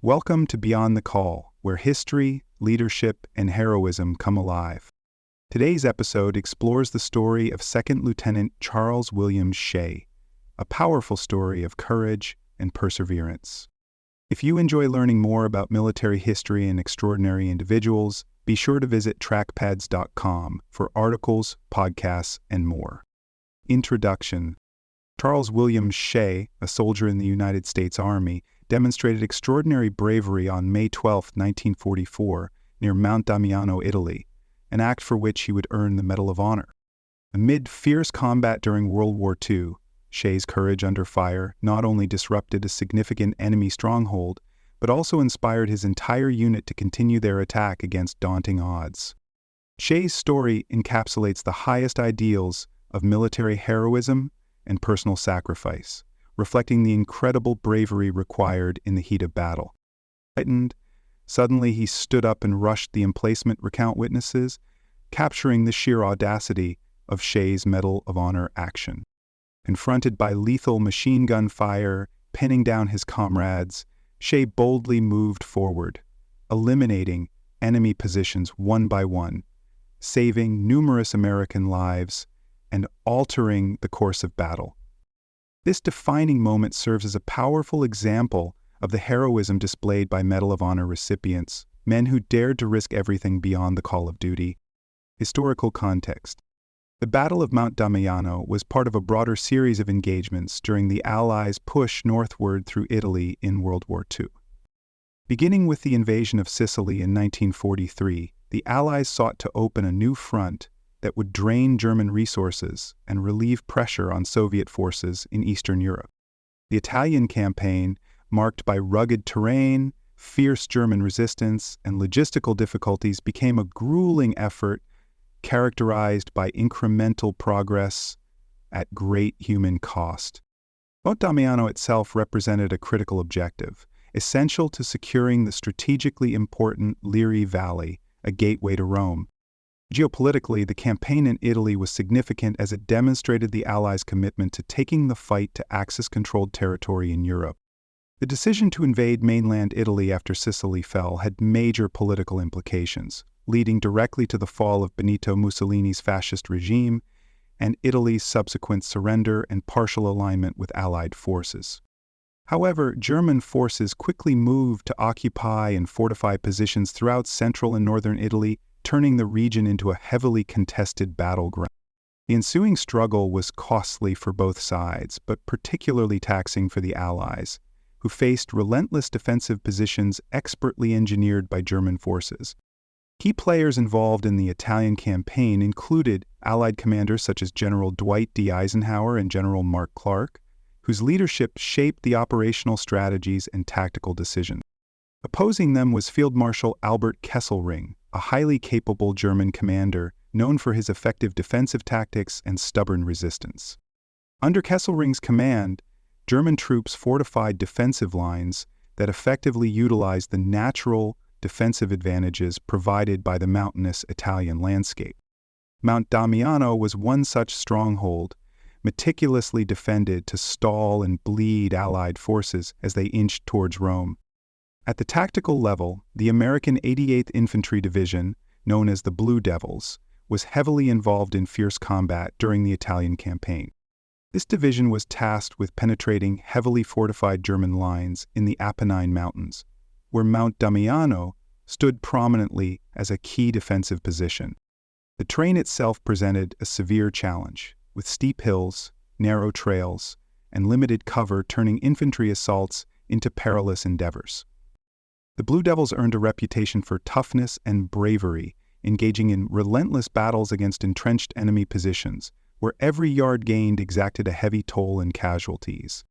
Welcome to Beyond the Call, where history, leadership, and heroism come alive. Today's episode explores the story of Second Lieutenant Charles William Shea, a powerful story of courage and perseverance. If you enjoy learning more about military history and extraordinary individuals, be sure to visit trackpads.com for articles, podcasts, and more. Introduction. Charles William Shea, a soldier in the United States Army, demonstrated extraordinary bravery on May 12, 1944, near Mount Damiano, Italy, an act for which he would earn the Medal of Honor. Amid fierce combat during World War II, Shea's courage under fire not only disrupted a significant enemy stronghold, but also inspired his entire unit to continue their attack against daunting odds. Shea's story encapsulates the highest ideals of military heroism and personal sacrifice, reflecting the incredible bravery required in the heat of battle. Frightened, suddenly he stood up and rushed the emplacement recount witnesses, capturing the sheer audacity of Shea's Medal of Honor action. Confronted by lethal machine gun fire, pinning down his comrades, Shea boldly moved forward, eliminating enemy positions one by one, saving numerous American lives and altering the course of battle. This defining moment serves as a powerful example of the heroism displayed by Medal of Honor recipients, men who dared to risk everything beyond the call of duty. Historical context. The Battle of Mount Damiano was part of a broader series of engagements during the Allies' push northward through Italy in World War II. Beginning with the invasion of Sicily in 1943, the Allies sought to open a new front that would drain German resources and relieve pressure on Soviet forces in Eastern Europe. The Italian campaign, marked by rugged terrain, fierce German resistance, and logistical difficulties, became a grueling effort characterized by incremental progress at great human cost. Mount Damiano itself represented a critical objective, essential to securing the strategically important Liri Valley, a gateway to Rome. Geopolitically, the campaign in Italy was significant as it demonstrated the Allies' commitment to taking the fight to Axis-controlled territory in Europe. The decision to invade mainland Italy after Sicily fell had major political implications, leading directly to the fall of Benito Mussolini's fascist regime and Italy's subsequent surrender and partial alignment with Allied forces. However, German forces quickly moved to occupy and fortify positions throughout central and northern Italy, turning the region into a heavily contested battleground. The ensuing struggle was costly for both sides, but particularly taxing for the Allies, who faced relentless defensive positions expertly engineered by German forces. Key players involved in the Italian campaign included Allied commanders such as General Dwight D. Eisenhower and General Mark Clark, whose leadership shaped the operational strategies and tactical decisions. Opposing them was Field Marshal Albert Kesselring, a highly capable German commander known for his effective defensive tactics and stubborn resistance. Under Kesselring's command, German troops fortified defensive lines that effectively utilized the natural defensive advantages provided by the mountainous Italian landscape. Mount Damiano was one such stronghold, meticulously defended to stall and bleed Allied forces as they inched towards Rome. At the tactical level, the American 88th Infantry Division, known as the Blue Devils, was heavily involved in fierce combat during the Italian campaign. This division was tasked with penetrating heavily fortified German lines in the Apennine Mountains, where Mount Damiano stood prominently as a key defensive position. The terrain itself presented a severe challenge, with steep hills, narrow trails, and limited cover turning infantry assaults into perilous endeavors. The Blue Devils earned a reputation for toughness and bravery, engaging in relentless battles against entrenched enemy positions, where every yard gained exacted a heavy toll in casualties.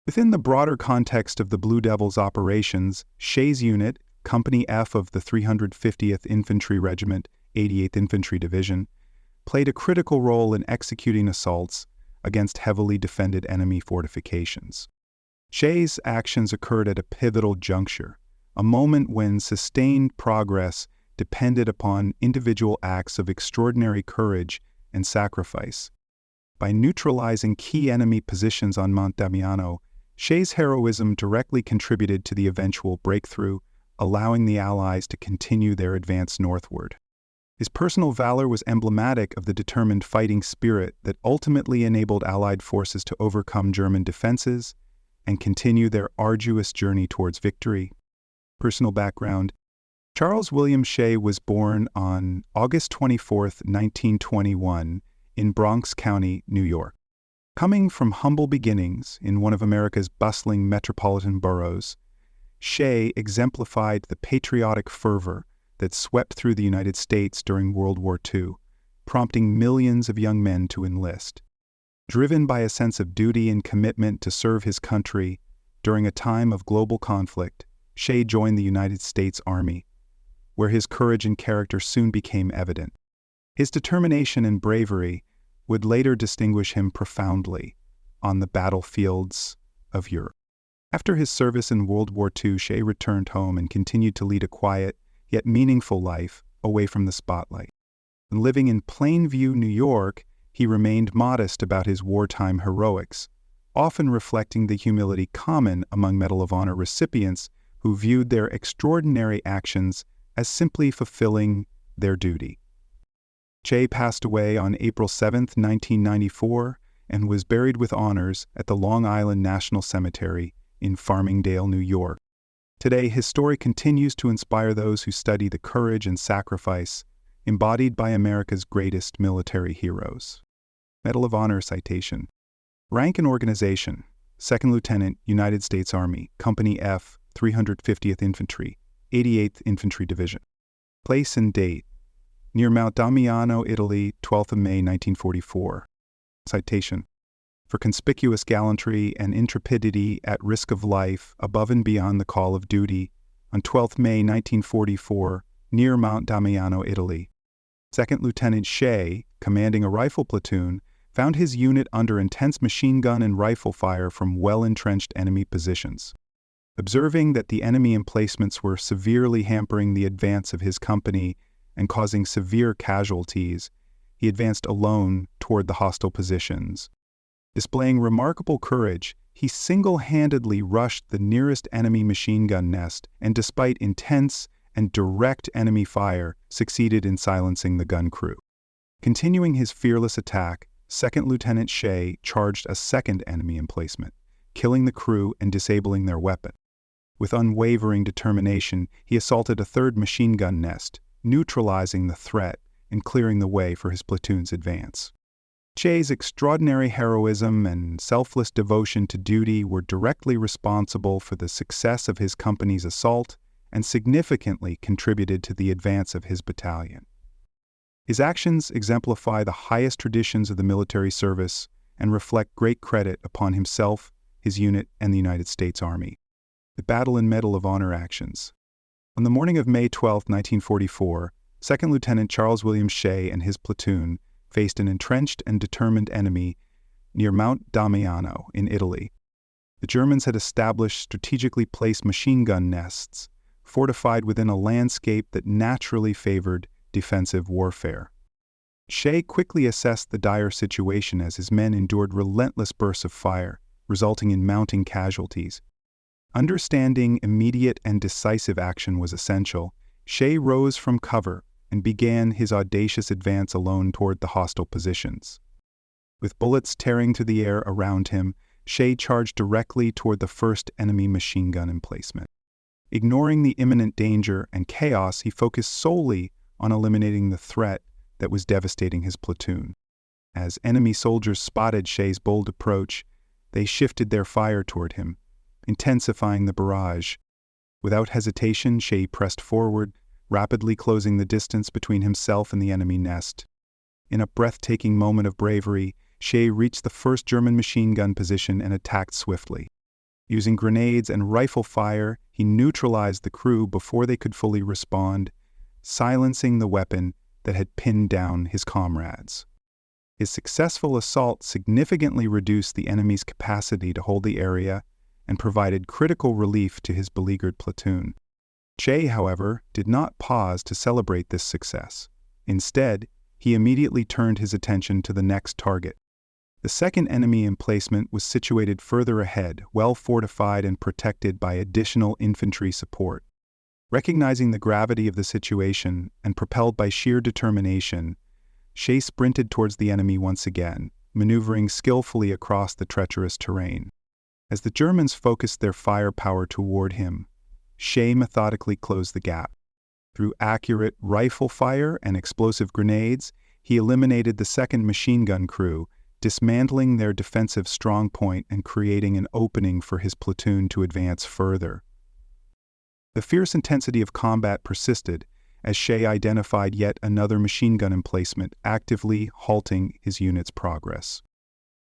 Within the broader context of the Blue Devils' operations, Shea's unit, Company F of the 350th Infantry Regiment, 88th Infantry Division, played a critical role in executing assaults against heavily defended enemy fortifications. Shea's actions occurred at a pivotal juncture, a moment when sustained progress depended upon individual acts of extraordinary courage and sacrifice. By neutralizing key enemy positions on Mount Damiano, Shea's heroism directly contributed to the eventual breakthrough, allowing the Allies to continue their advance northward. His personal valor was emblematic of the determined fighting spirit that ultimately enabled Allied forces to overcome German defenses and continue their arduous journey towards victory. Personal background: Charles William Shea was born on August 24, 1921, in Bronx County, New York. Coming from humble beginnings in one of America's bustling metropolitan boroughs, Shea exemplified the patriotic fervor that swept through the United States during World War II, prompting millions of young men to enlist. Driven by a sense of duty and commitment to serve his country during a time of global conflict, Shea joined the United States Army, where his courage and character soon became evident. His determination and bravery would later distinguish him profoundly on the battlefields of Europe. After his service in World War II, Shea returned home and continued to lead a quiet, yet meaningful life away from the spotlight. And living in Plainview, New York, he remained modest about his wartime heroics, often reflecting the humility common among Medal of Honor recipients who viewed their extraordinary actions as simply fulfilling their duty. Shea passed away on April 7, 1994, and was buried with honors at the Long Island National Cemetery in Farmingdale, New York. Today, his story continues to inspire those who study the courage and sacrifice embodied by America's greatest military heroes. Medal of Honor citation. Rank and organization: 2nd Lieutenant, United States Army, Company F, 350th Infantry, 88th Infantry Division. Place and date: near Mount Damiano, Italy, 12th of May, 1944. Citation. For conspicuous gallantry and intrepidity at risk of life above and beyond the call of duty, on 12th May 1944, near Mount Damiano, Italy. 2nd Lieutenant Shea, commanding a rifle platoon, found his unit under intense machine gun and rifle fire from well-entrenched enemy positions. Observing that the enemy emplacements were severely hampering the advance of his company and causing severe casualties, he advanced alone toward the hostile positions. Displaying remarkable courage, he single-handedly rushed the nearest enemy machine gun nest and, despite intense and direct enemy fire, succeeded in silencing the gun crew. Continuing his fearless attack, 2nd Lieutenant Shea charged a second enemy emplacement, killing the crew and disabling their weapon. With unwavering determination, he assaulted a third machine gun nest, neutralizing the threat and clearing the way for his platoon's advance. Shea's extraordinary heroism and selfless devotion to duty were directly responsible for the success of his company's assault and significantly contributed to the advance of his battalion. His actions exemplify the highest traditions of the military service and reflect great credit upon himself, his unit, and the United States Army. The Battle and Medal of Honor actions. On the morning of May 12, 1944, 2nd Lieutenant Charles William Shea and his platoon faced an entrenched and determined enemy near Mount Damiano in Italy. The Germans had established strategically placed machine gun nests, fortified within a landscape that naturally favored defensive warfare. Shea quickly assessed the dire situation as his men endured relentless bursts of fire, resulting in mounting casualties. Understanding immediate and decisive action was essential, Shea rose from cover and began his audacious advance alone toward the hostile positions. With bullets tearing through the air around him, Shea charged directly toward the first enemy machine gun emplacement. Ignoring the imminent danger and chaos, he focused solely on eliminating the threat that was devastating his platoon. As enemy soldiers spotted Shea's bold approach, they shifted their fire toward him, intensifying the barrage. Without hesitation, Shea pressed forward, rapidly closing the distance between himself and the enemy nest. In a breathtaking moment of bravery, Shea reached the first German machine gun position and attacked swiftly. Using grenades and rifle fire, he neutralized the crew before they could fully respond, silencing the weapon that had pinned down his comrades. His successful assault significantly reduced the enemy's capacity to hold the area and provided critical relief to his beleaguered platoon. Shea, however, did not pause to celebrate this success. Instead, he immediately turned his attention to the next target. The second enemy emplacement was situated further ahead, well fortified and protected by additional infantry support. Recognizing the gravity of the situation and propelled by sheer determination, Shea sprinted towards the enemy once again, maneuvering skillfully across the treacherous terrain. As the Germans focused their firepower toward him, Shea methodically closed the gap. Through accurate rifle fire and explosive grenades, he eliminated the second machine gun crew, dismantling their defensive strongpoint and creating an opening for his platoon to advance further. The fierce intensity of combat persisted as Shea identified yet another machine gun emplacement, actively halting his unit's progress.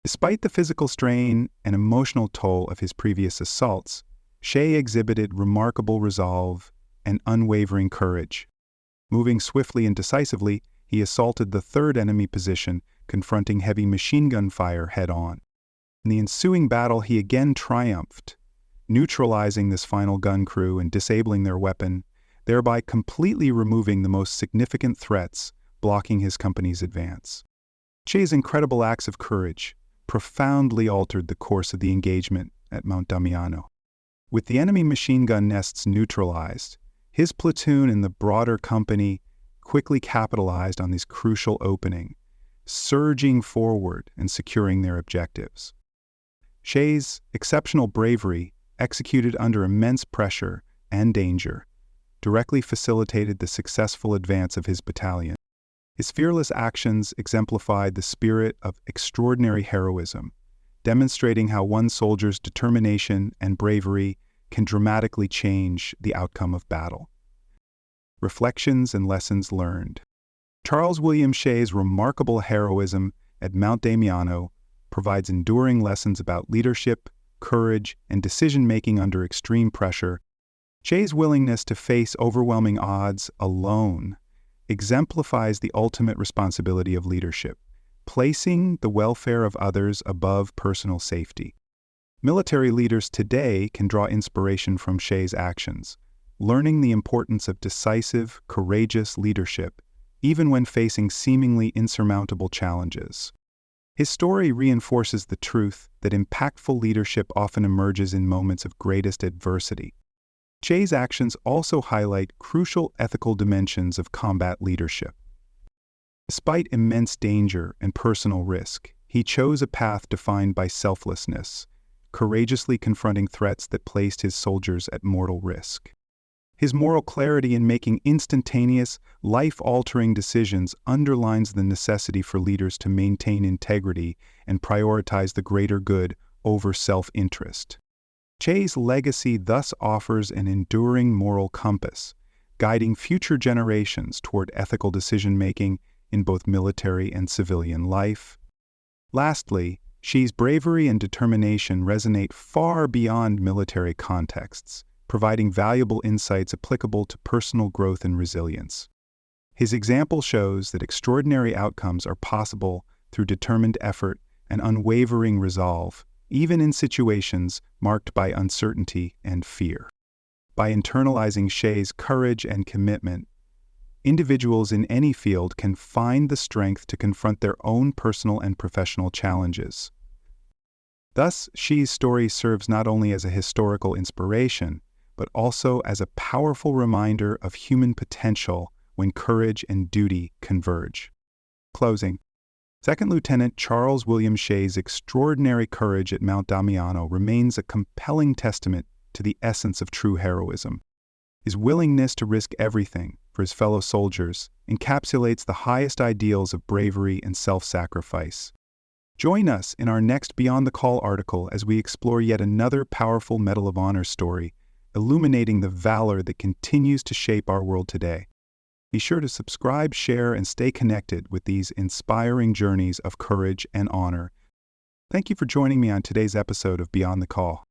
Despite the physical strain and emotional toll of his previous assaults, Shea exhibited remarkable resolve and unwavering courage. Moving swiftly and decisively, he assaulted the third enemy position, confronting heavy machine gun fire head-on. In the ensuing battle, he again triumphed, neutralizing this final gun crew and disabling their weapon, thereby completely removing the most significant threats blocking his company's advance. Shea's incredible acts of courage profoundly altered the course of the engagement at Mount Damiano. With the enemy machine gun nests neutralized, his platoon and the broader company quickly capitalized on this crucial opening, surging forward and securing their objectives. Shea's exceptional bravery, executed under immense pressure and danger, directly facilitated the successful advance of his battalion. His fearless actions exemplified the spirit of extraordinary heroism, demonstrating how one soldier's determination and bravery can dramatically change the outcome of battle. Reflections and lessons learned. Charles William Shea's remarkable heroism at Mount Damiano provides enduring lessons about leadership, courage, and decision-making under extreme pressure. Shea's willingness to face overwhelming odds alone exemplifies the ultimate responsibility of leadership, placing the welfare of others above personal safety. Military leaders today can draw inspiration from Shea's actions, learning the importance of decisive, courageous leadership, even when facing seemingly insurmountable challenges. His story reinforces the truth that impactful leadership often emerges in moments of greatest adversity. Shea's actions also highlight crucial ethical dimensions of combat leadership. Despite immense danger and personal risk, he chose a path defined by selflessness, courageously confronting threats that placed his soldiers at mortal risk. His moral clarity in making instantaneous, life-altering decisions underlines the necessity for leaders to maintain integrity and prioritize the greater good over self-interest. Shea's legacy thus offers an enduring moral compass, guiding future generations toward ethical decision-making in both military and civilian life. Lastly, Shea's bravery and determination resonate far beyond military contexts, providing valuable insights applicable to personal growth and resilience. His example shows that extraordinary outcomes are possible through determined effort and unwavering resolve, even in situations marked by uncertainty and fear. By internalizing Shea's courage and commitment, individuals in any field can find the strength to confront their own personal and professional challenges. Thus, Shea's story serves not only as a historical inspiration, but also as a powerful reminder of human potential when courage and duty converge. Closing. Second Lieutenant Charles William Shea's extraordinary courage at Mount Damiano remains a compelling testament to the essence of true heroism. His willingness to risk everything for his fellow soldiers encapsulates the highest ideals of bravery and self-sacrifice. Join us in our next Beyond the Call article as we explore yet another powerful Medal of Honor story, illuminating the valor that continues to shape our world today. Be sure to subscribe, share, and stay connected with these inspiring journeys of courage and honor. Thank you for joining me on today's episode of Beyond the Call.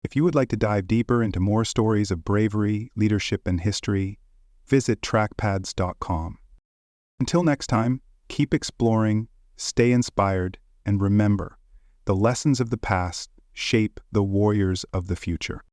If you would like to dive deeper into more stories of bravery, leadership, and history, visit trackpads.com. Until next time, keep exploring, stay inspired, and remember, the lessons of the past shape the warriors of the future.